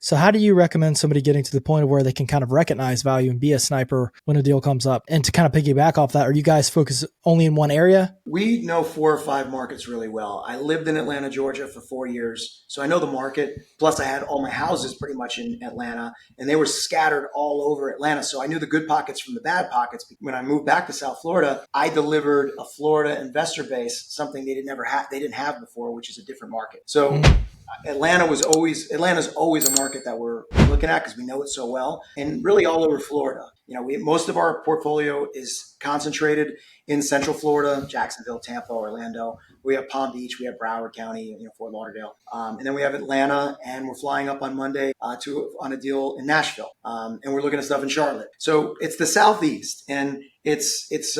So how do you recommend somebody getting to the point of where they can kind of recognize value and be a sniper when a deal comes up? And to kind of piggyback off that, are you guys focused only in one area? We know 4 or 5 markets really well. I lived in Atlanta, Georgia for 4 years, so I know the market. Plus, I had all my houses pretty much in Atlanta, and they were scattered all over Atlanta. So I knew the good pockets from the bad pockets. When I moved back to South Florida, I delivered a Florida investor base, something they didn't have before, which is a different market. So Atlanta's always a market that we're looking at because we know it so well, and really all over Florida. Most of our portfolio is concentrated in Central Florida, Jacksonville, Tampa, Orlando. We have Palm Beach, we have Broward County, Fort Lauderdale, and then we have Atlanta, and we're flying up on Monday on a deal in Nashville, and we're looking at stuff in Charlotte. So it's the Southeast, and it's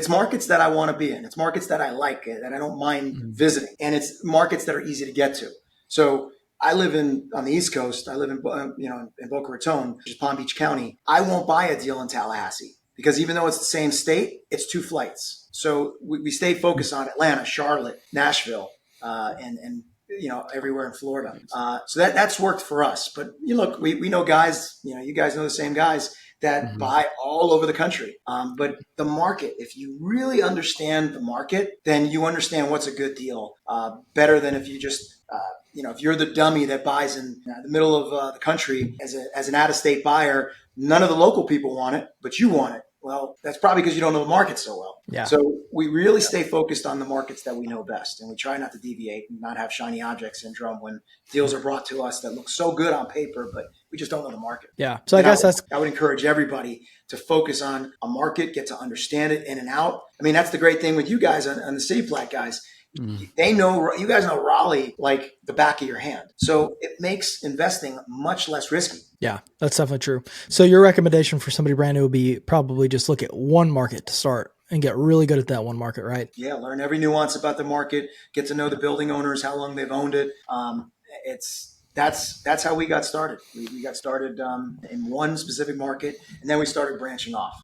markets that I want to be in. It's markets that I like, that I don't mind visiting, and it's markets that are easy to get to. So I live on the East Coast. I live in Boca Raton, which is Palm Beach County. I won't buy a deal in Tallahassee because even though it's the same state, it's 2 flights. So we stay focused on Atlanta, Charlotte, Nashville, and everywhere in Florida. So that's worked for us. But look, we know guys. You guys know the same guys that buy all over the country. But the market, if you really understand the market, then you understand what's a good deal better than if you just if you're the dummy that buys in the middle of the country as an out-of-state buyer, none of the local people want it, but you want it. Well, that's probably because you don't know the market so well. Yeah. So we really stay focused on the markets that we know best, and we try not to deviate and not have shiny object syndrome when deals are brought to us that look so good on paper, but we just don't know the market. Yeah. So I would encourage everybody to focus on a market, get to understand it in and out. I mean, that's the great thing with you guys on the City Plat guys. They know, you guys know Raleigh like the back of your hand. So it makes investing much less risky. Yeah, that's definitely true. So your recommendation for somebody brand new would be probably just look at one market to start and get really good at that one market, right? Yeah, learn every nuance about the market, get to know the building owners, how long they've owned it. That's how we got started. We got started in one specific market, and then we started branching off.